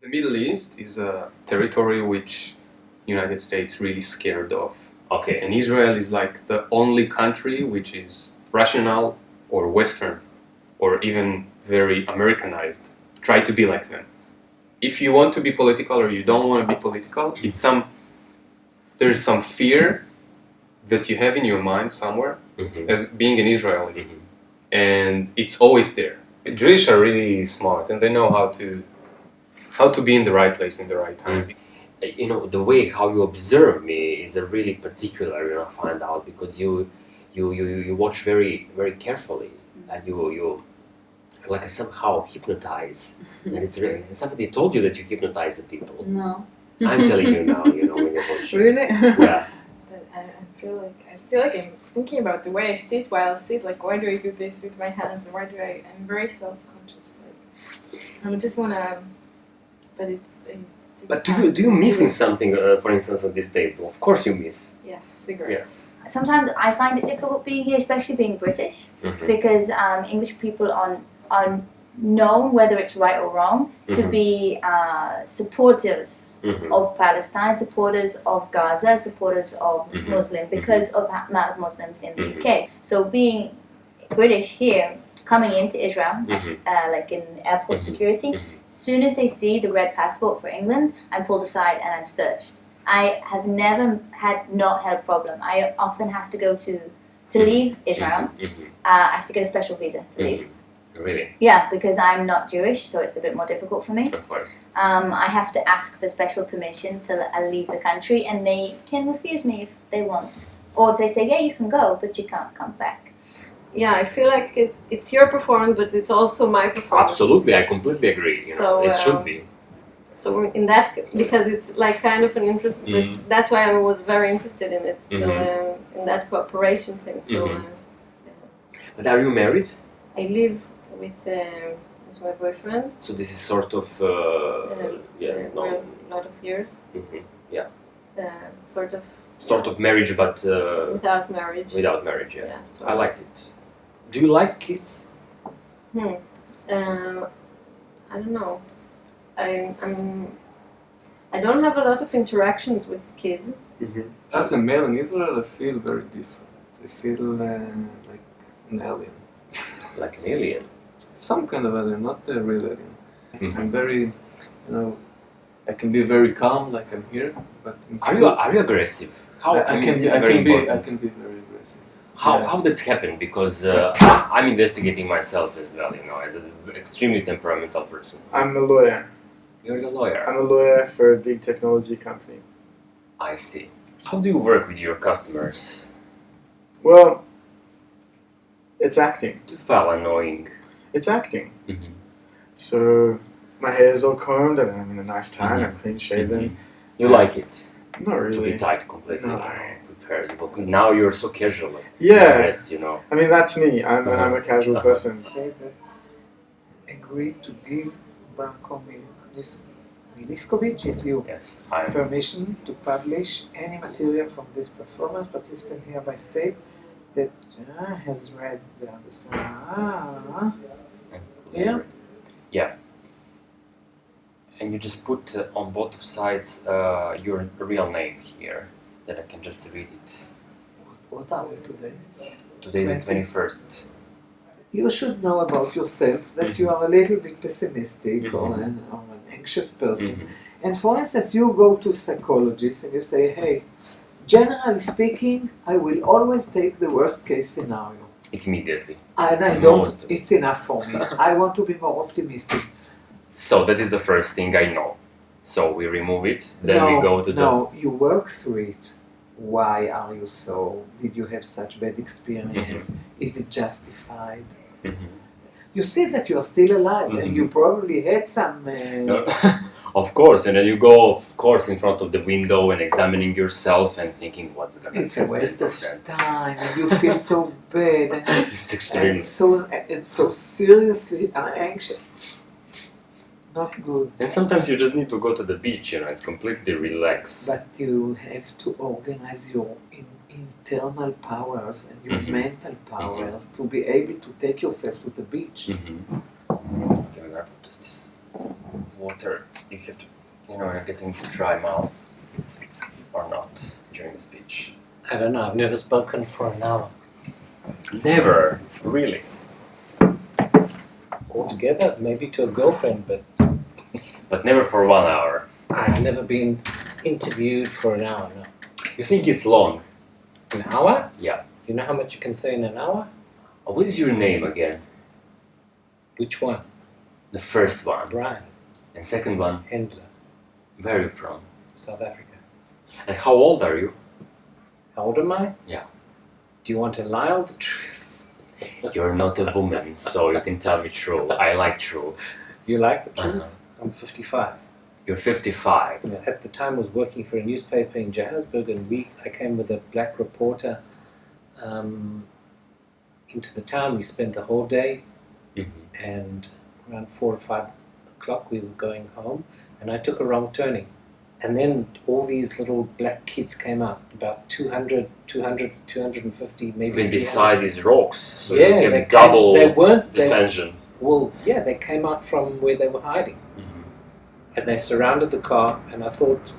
The Middle East is a territory which United States really scared of. Okay. And Israel is like the only country which is rational or Western or even very Americanized. Try to be like them. If you want to be political or you don't want to be political, there's some fear that you have in your mind somewhere as being an Israeli. And it's always there. Jewish are really smart and they know how to be in the right place in the right time. You know, the way how you observe me is a really particular, find out, because you watch very, very carefully, and you like somehow hypnotize. And it's really, somebody told you that you hypnotize the people. No. I'm telling you now, when you watch. Really? Yeah. But I feel like I'm thinking about the way I sit while I sit. Like, why do I do this with my hands? Or why do I'm very self-conscious. Like, I just wanna. But it's. But do you missing something? For instance, on this table, of course you miss. Yes, cigarettes. Yeah. Sometimes I find it difficult being here, especially being British, because English people are known, whether it's right or wrong, to be supporters of Palestine, supporters of Gaza, supporters of Muslim, because of the amount of Muslims in the UK. So being British here, coming into Israel, like in airport security, as soon as they see the red passport for England, I'm pulled aside and I'm searched. I have never not had a problem. I often have to go to leave Israel. I have to get a special visa to leave. Really? Yeah, because I'm not Jewish, so it's a bit more difficult for me. Of course. I have to ask for special permission to leave the country, and they can refuse me if they want. Or if they say, yeah, you can go, but you can't come back. Yeah, I feel like it's your performance, but it's also my performance. Absolutely, I completely agree. It should be. So in that, because it's like kind of an interest. That's why I was very interested in it. So in that cooperation thing. So. But are you married? I live with my boyfriend. So this is sort of for a lot of years. Yeah. Sort of marriage, but without marriage. Without marriage, yeah. I like it. Do you like kids? I don't know. I don't have a lot of interactions with kids. As a male in Israel, I feel very different. I feel like an alien. Like an alien? Some kind of alien, not a real alien. I'm very, I can be very calm, like I'm here. But are you aggressive? I can be very aggressive. How that's happened? Because I'm investigating myself as well, as an extremely temperamental person. I'm a lawyer. You're a lawyer? I'm a lawyer for a big technology company. I see. How do you work with your customers? Well, it's acting. Do you feel annoying? It's acting. So my hair is all combed and I'm in a nice time. I'm clean shaven. You like it? Not really. To be tight completely. No. Prepared. But now you're so casual. Yeah. Dressed, I mean, that's me. I'm a casual person. Agreed to give Branko Miliskovic, is you permission to publish any material from this performance. Participant hereby state that has read the understanding. Yeah. And you just put on both sides your real name here, that I can just read it. What are we today? Today is the 21st. You should know about yourself that you are a little bit pessimistic or an anxious person. And for instance, you go to a psychologist and you say, hey, generally speaking, I will always take the worst case scenario. Immediately. And I don't, it's enough for me. I want to be more optimistic. So that is the first thing I know. So we remove it, then we go to No, you work through it. Why are you so? Did you have such bad experience? Is it justified? You see that you are still alive and you probably had some... Of course, and then you go, of course, in front of the window and examining yourself and thinking what's going to happen. It's a waste of time and you feel so bad. And it's extreme. And so seriously anxious. Not good. And sometimes you just need to go to the beach, it's completely relaxed. But you have to organize your internal powers and your mental powers to be able to take yourself to the beach. Can I put this water. You have to, you're getting dry mouth or not during the speech. I don't know. I've never spoken for an hour. Never, really. Altogether, maybe to a girlfriend, but But never for 1 hour. I've never been interviewed for an hour, no. You think it's long? An hour? Yeah. You know how much you can say in an hour? What is your name again? Which one? The first one. Brian And second one? Hendler, Where are you from? South Africa. And how old are you? How old am I? Yeah. Do you want to lie or the truth? You're not a woman, so you can tell me true. I like true. You like the truth? Uh-huh. I'm 55. You're 55. Yeah, at the time, I was working for a newspaper in Johannesburg, and I came with a black reporter into the town. We spent the whole day, and around 4 or 5 o'clock, we were going home, and I took a wrong turning. And then all these little black kids came out, about 200, 250, maybe Even 300. beside these rocks, so Yeah, you they have double they weren't, they, defension. well, yeah, they came out from where they were hiding. And they surrounded the car, and I thought,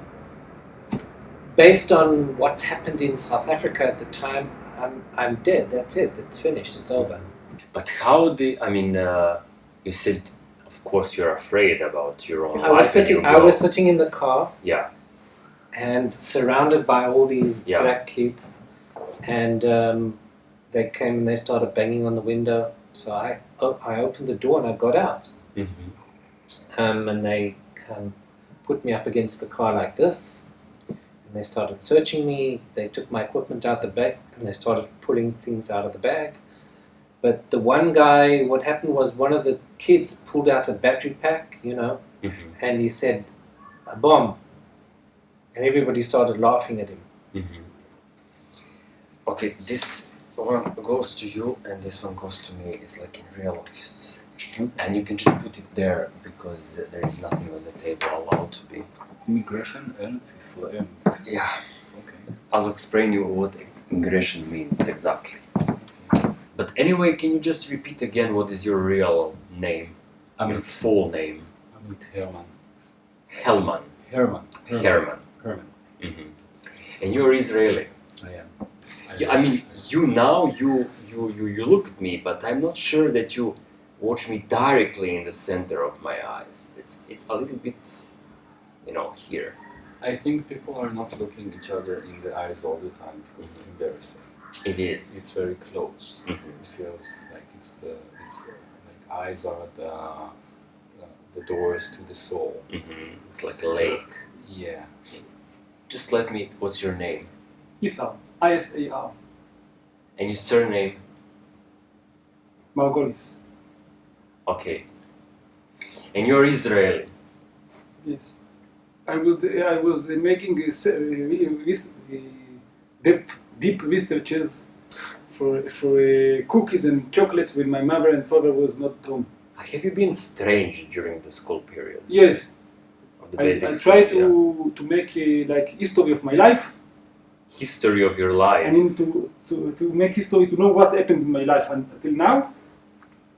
based on what's happened in South Africa at the time, I'm dead. That's it. It's finished. It's over. But how you said, of course, you're afraid about your own I was life. and sitting. you I go- was sitting in the car Yeah. and surrounded by all these Yeah. black kids, and they came and they started banging on the window. So I opened the door and I got out, and they put me up against the car like this, and they started searching me. They took my equipment out the back and they started pulling things out of the bag. But the one guy, what happened was one of the kids pulled out a battery pack, and he said, "A bomb," and everybody started laughing at him. Okay, this one goes to you and this one goes to me. It's like in real office. And you can just put it there because there is nothing on the table allowed to be. Immigration and Israel. Yeah. Okay. I'll explain you what ingression means exactly. But anyway, can you just repeat again what is your real name? Your full name? Amit Herman. Hellman. Herman. Herman. Herman. And you're Israeli. I am. Yeah, I mean, you look at me, but I'm not sure that you watch me directly in the center of my eyes. It's a little bit, here. I think people are not looking each other in the eyes all the time because it's embarrassing. It is. It's very close. Mhm. It feels like it's like eyes are the doors to the soul. It's like a lake. Yeah. Just let me. What's your name? Isar, Isar, And your surname? Margolis. Okay. And you're Israeli. Yes. I was making really deep researches for cookies and chocolates when my mother and father was not home. Have you been strange during the school period? Yes. Of the I basic try school, to make like history of my life. History of your life. I mean to make history, to know what happened in my life until now.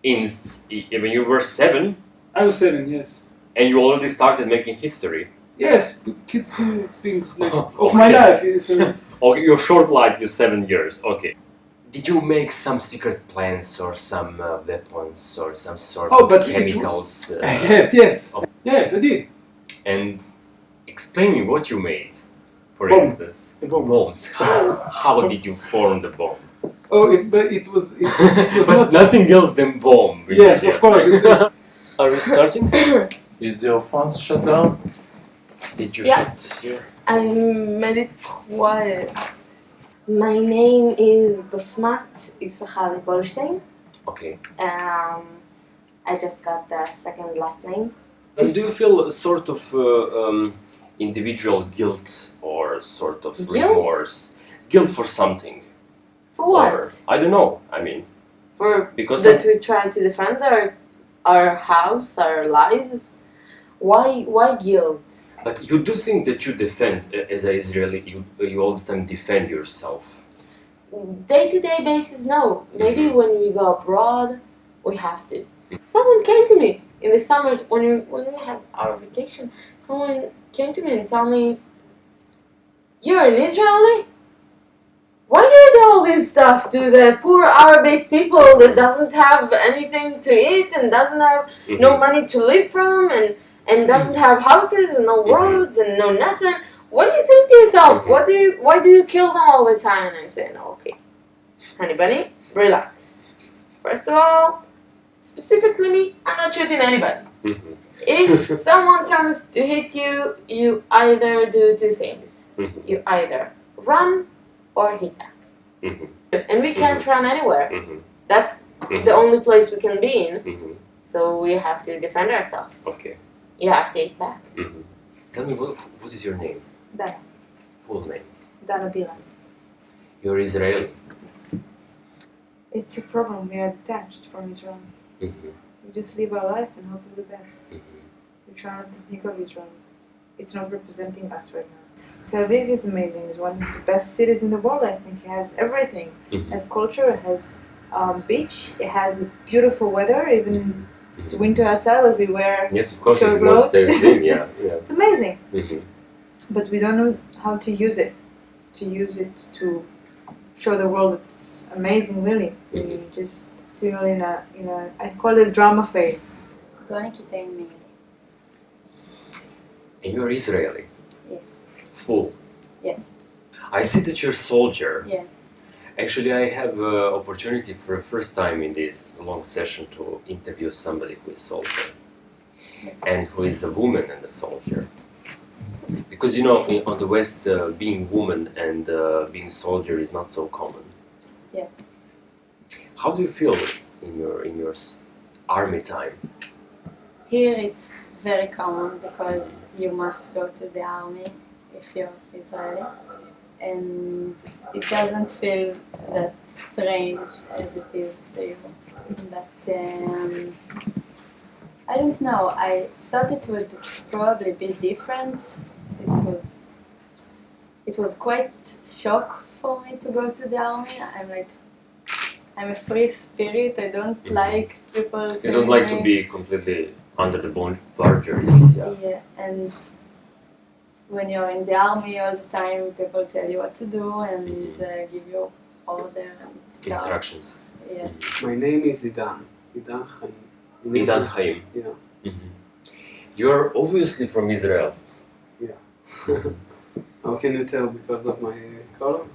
When you were 7, I was 7, yes. and you already started making history. Yes, kids do things like of Okay. my life. So Okay, your short life, you're 7 years. Okay. Did you make some secret plans or some weapons or some sort Oh, of but chemicals? yes. Oh. Yes, I did. And explain me what you made, for Bomb. instance. A bomb. Bombs. How did you form the bomb? Oh, but it was But not. nothing else than bomb. Yes, of course. Are we starting? Is your phone shut down? Did you Yeah. shoot here? I made it quiet. My name is Basmat Issachar Goldstein. Okay. I just got the second last name. And do you feel a sort of individual guilt or sort of Guilt? remorse? Guilt for something? For what? Or, I don't know. I mean, For because that we try to defend our house, our lives. Why guilt? but you do think that you defend as an Israeli. You all the time defend yourself. Day-to-day basis, no. Maybe Mhm. when we go abroad, we have to. Someone came to me in the summer when we had our vacation, someone came to me and told me, "You're an Israeli? Why do you do all this stuff to the poor Arabic people that doesn't have anything to eat and doesn't have no money to live from and doesn't have houses and no roads and no nothing? What do you think to yourself? Why do you kill them all the time?" And I say, "No, okay, honey bunny, relax. First of all, specifically me, I'm not shooting anybody. If someone comes to hit you, you either do two things. You either run or hit them. And we can't run anywhere. That's the only place we can be in. So we have to defend ourselves. Okay. You have to hit back." Tell me, what is your name? Dana. Full name? Dana Bilan. You're Israeli. It's a problem. We are detached from Israel. We just live our life and hope for the best. We try not to think of Israel. It's not representing us right now. Tel Aviv is amazing. It's one of the best cities in the world. I think it has everything. It has culture. It has beach. It has beautiful weather. Even it's winter outside, but we wear Yes, of course. short It was clothes. their thing. Yeah. It's amazing. But we don't know how to use it. To show the world that it's amazing. Really, we just still in a I call it drama phase. And you're Israeli. Yes. Full. Yes. I see that you're a soldier. Yeah. Actually, I have opportunity for the first time in this long session to interview somebody who is soldier and who is a woman and a soldier. Because on the West, being woman and being soldier is not so common. Yeah. How do you feel in your army time? Here it's very common because you must go to the army if you're Israeli, and it doesn't feel that strange as it is to you. But I don't know. I thought it would probably be different. It was quite shock for me to go to the army. I'm a free spirit. I don't like people. You don't like to be completely under the barriers. Yeah, and when you're in the army all the time, people tell you what to do and give you order and stuff. Instructions. Yeah. My name is Idan. Idan Chaim. Idan Chaim. Yeah. You're obviously from Israel. Yeah. How can you tell because of my color?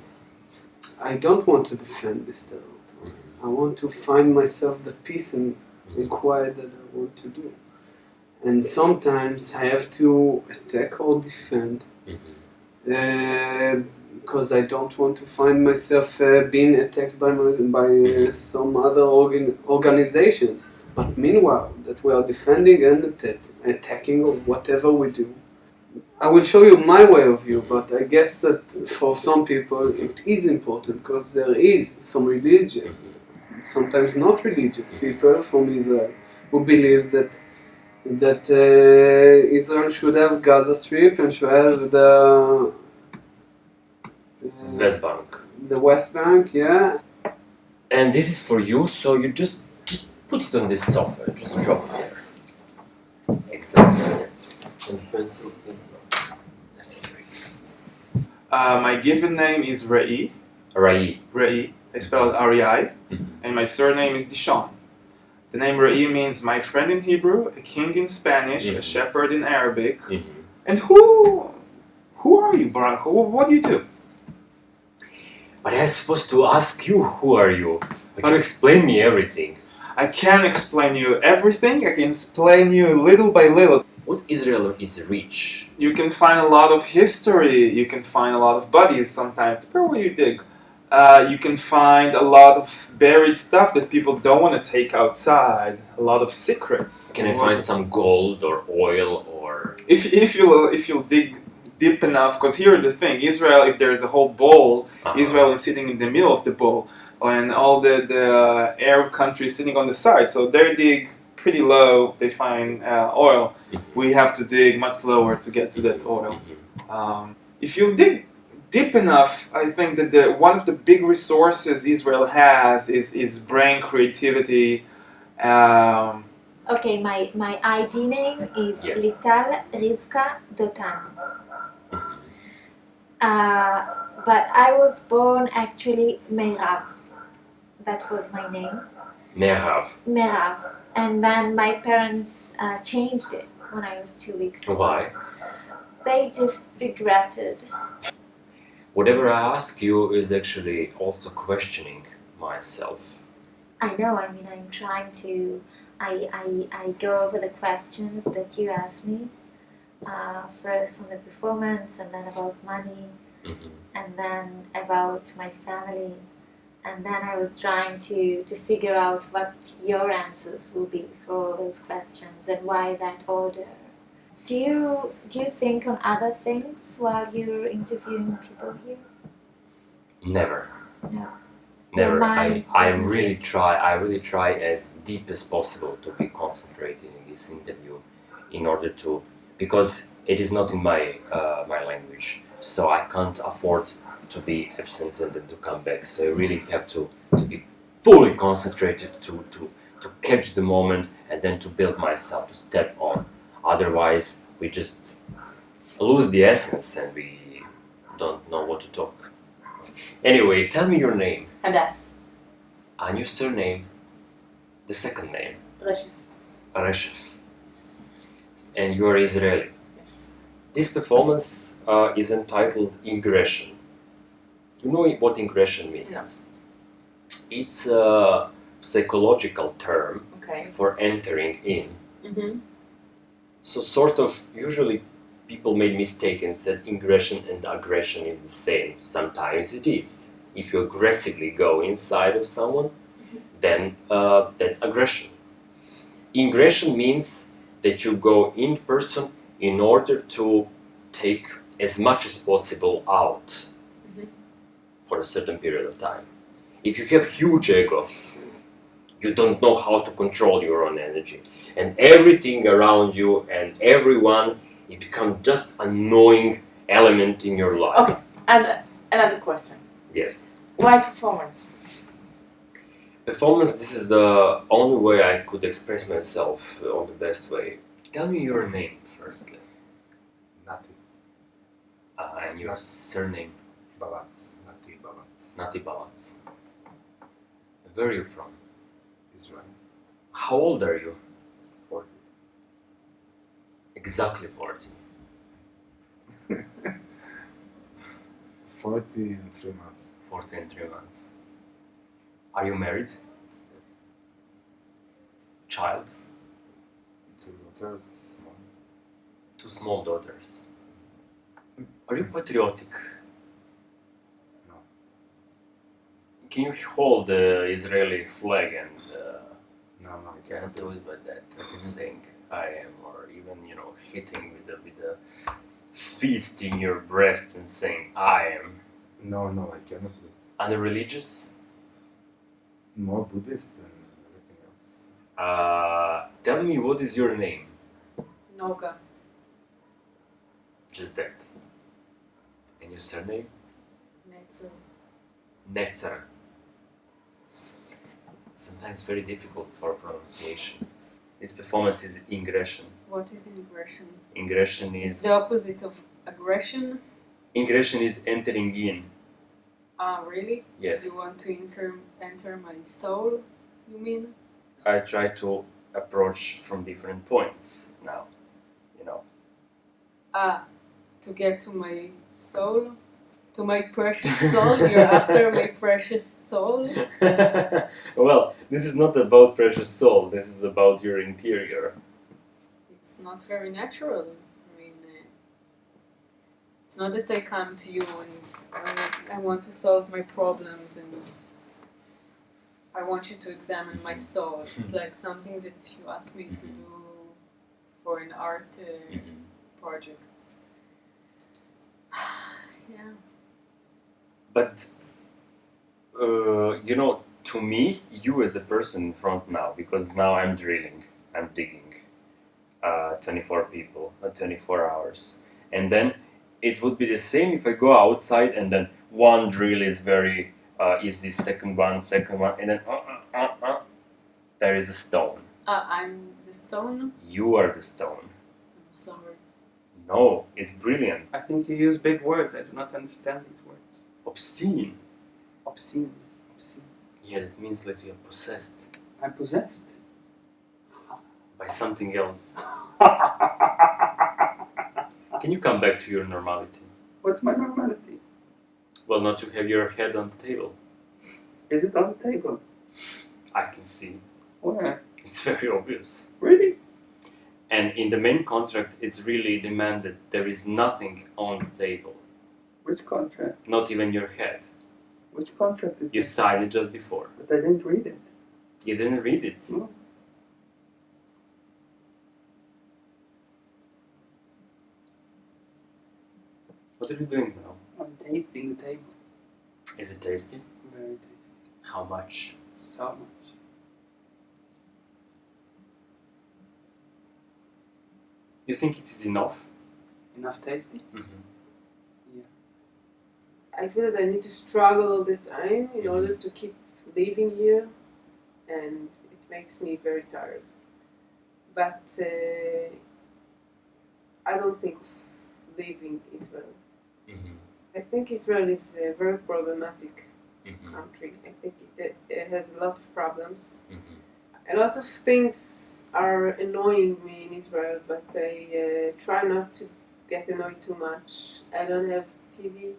I don't want to defend this territory. I want to find myself the peace and quiet that I want to do. And sometimes I have to attack or defend because I don't want to find myself being attacked by some other organizations. But meanwhile, that we are defending and attacking or whatever we do, I will show you my way of view, but I guess that for some people it is important because there is some religious, sometimes not religious people from Israel who believe that Israel should have Gaza Strip and should have the West Bank. The West Bank, yeah. And this is for you, so you just put it on this sofa, just drop it there. Exactly. And pencil is not necessary. My given name is Rei. Rei. I spelled R-E-I. And my surname is Dishon. The name Rei means my friend in Hebrew, a king in Spanish, a shepherd in Arabic. And who are you, Branko? What do you do? But I was supposed to ask you, who are you? Can you explain me everything? I can't explain you everything. I can explain you little by little. What Israel is rich? You can find a lot of history. You can find a lot of bodies sometimes, depending where you dig. You can find a lot of buried stuff that people don't want to take outside. A lot of secrets. Can I find some gold or oil or? If you'll dig deep enough, because here's the thing: Israel, if there's a whole bowl, Israel is sitting in the middle of the bowl, and all the Arab countries sitting on the side. So they dig pretty low. They find oil. We have to dig much lower to get to that oil. If you dig deep enough, I think that one of the big resources Israel has is brain creativity. Okay, my ID name is Yes. Lital Rivka Dotan. But I was born actually Merav. That was my name. Merav. Merav. And then my parents changed it when I was 2 weeks old. Why? They just regretted. Whatever I ask you is actually also questioning myself. I know, I mean, I'm trying to, I go over the questions that you asked me. First on the performance, and then about money, and then about my family. And then I was trying to figure out what your answers will be for all those questions and why that order. Do you think on other things while you're interviewing people here? Never. No. Never. Your I mind really doesn't try as deep as possible to be concentrated in this interview, in order to, because it is not in my my language, so I can't afford to be absent and then to come back. So I really have to be fully concentrated to catch the moment and then to build myself, to step on. Otherwise, we just lose the essence and we don't know what to talk. Anyway, tell me your name. Hadas. And your surname, the second name. Rashid. Reshef. And you are Israeli. Yes. This performance is entitled Ingression. You know what ingression means? No. It's a psychological term Okay. for entering in. Mm-hmm. So sort of, usually people made mistake and said ingression and aggression is the same. Sometimes it is. If you aggressively go inside of someone, then that's aggression. Ingression means that you go in person in order to take as much as possible out for a certain period of time. If you have huge ego, you don't know how to control your own energy. And everything around you and everyone, it becomes just annoying element in your life. Okay. And another question. Yes. Why performance? Performance, this is the only way I could express myself on the best way. Tell me your name, firstly. Nati And your surname. Balats. Nati Balats. Nati Balats. Where are you from? Israel. How old are you? 40. Exactly 40. 40 and 3 months. 40 and 3 months. Are you married? Child? 2 daughters, small. 2 small daughters. Are you patriotic? No. Can you hold the Israeli flag and No, I can't can't. do it like that, like sing I am, or even hitting with the fist in your breast and saying I am? No, I cannot do it. Are you religious? More Buddhist than everything else. Tell me, what is your name? Noga. Just that. And your surname? Netzel. Netzer. Sometimes very difficult for pronunciation. This performance is ingression. What is ingression? Ingression is... The opposite of aggression? Ingression is entering in. Ah, really? Yes. You want to enter my soul, you mean? I try to approach from different points now, Ah, to get to my soul? To my precious soul? You're after my precious soul? Well, this is not about precious soul, this is about your interior. It's not very natural. I mean, it's not that I come to you and I want to solve my problems and I want you to examine my soul. It's like something that you ask me to do for an art project. Yeah. But, to me, you as a person in front now, because now I'm drilling, I'm digging 24 people, 24 hours. And then it would be the same if I go outside and then one drill is very easy, second one, and then there is a stone. I'm the stone. You are the stone. I'm sorry. No, it's brilliant. I think you use big words. I do not understand these words. Obscene. Obscene. Obscene. Yeah, that means that you're possessed I'm possessed. by something else. Can you come back to your normality? What's my normality? Well, not to have your head on the table. Is it on the table? I can see. Where? It's very obvious. Really? And in the main contract, it's really demanded there is nothing on the table. Which contract? Not even your head. Which contract is You it? signed it just before. But I didn't read it. You didn't read it. No. What are you doing now? I'm tasting the table. Is it tasty? Very tasty. How much? So much. You think it is enough? Enough tasty? Mm-hmm. I feel that I need to struggle all the time in order to keep living here, and it makes me very tired. But I don't think of leaving Israel. Mm-hmm. I think Israel is a very problematic Mm-hmm. country. I think it has a lot of problems. Mm-hmm. A lot of things are annoying me in Israel, but I try not to get annoyed too much. I don't have TV,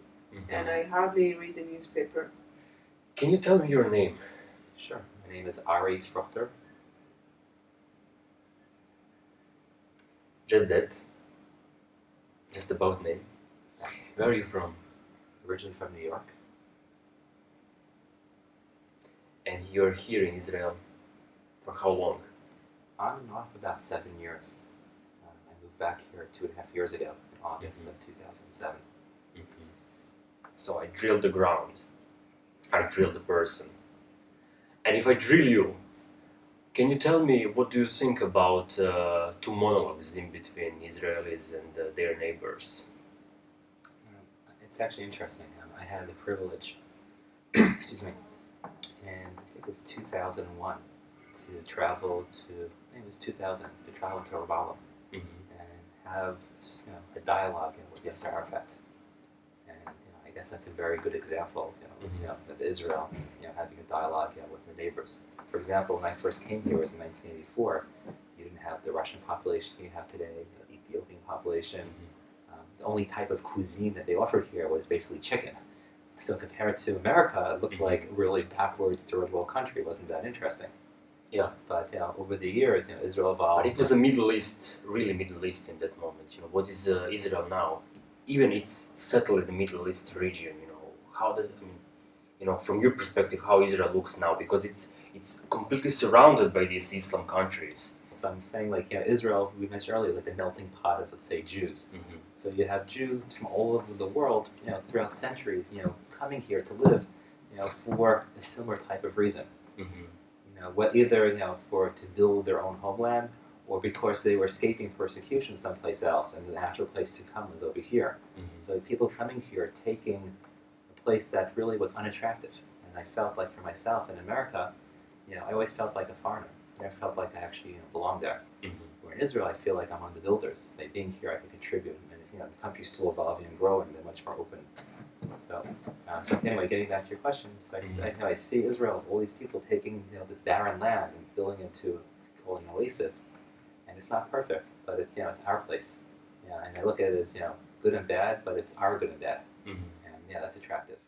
and I hardly read the newspaper. Can you tell me your name? Sure. My name is Ari Schrochter. Just that? Just about name? Where are you from? Originally from New York. And you're here in Israel for how long? On and off about 7 years. I moved back here 2.5 years ago, in August of 2007. Mm-hmm. So I drilled the ground. I drilled the person. And if I drill you, can you tell me what do you think about two monologues in between Israelis and their neighbors? It's actually interesting. I had the privilege, excuse me, and I think it was 2001 to travel to, I think it was 2000, to travel to Ramallah and have a dialogue with Yasser Arafat. And I guess that's a very good example of Israel having a dialogue with their neighbors. For example, when I first came here, it was in 1984, you didn't have the Russian population you have today, the Ethiopian population. The only type of cuisine that they offered here was basically chicken. So compared to America, it looked like a really backwards third world country. It wasn't that interesting. Yeah. But over the years, Israel evolved. But it was the Middle East, really Middle East in that moment. What is Israel now? Even it's settled in the Middle East region. How does from your perspective, how Israel looks now? Because it's completely surrounded by these Islam countries. So I'm saying, Israel, we mentioned earlier, like the melting pot of, let's say, Jews. Mm-hmm. So you have Jews from all over the world, throughout centuries, coming here to live, for a similar type of reason. Mm-hmm. Either, to build their own homeland, or because they were escaping persecution someplace else, and the natural place to come was over here. Mm-hmm. So people coming here, taking a place that really was unattractive. And I felt like for myself in America, I always felt like a foreigner. I felt like I actually belonged there. Mm-hmm. Where in Israel, I feel like I'm one of the builders. By being here, I can contribute. And the country's still evolving and growing. They're much more open. So anyway, getting back to your question, so I see Israel, all these people taking this barren land and building it into an oasis, and it's not perfect, but it's it's our place. And I look at it as good and bad, but it's our good and bad, Mm-hmm. and that's attractive.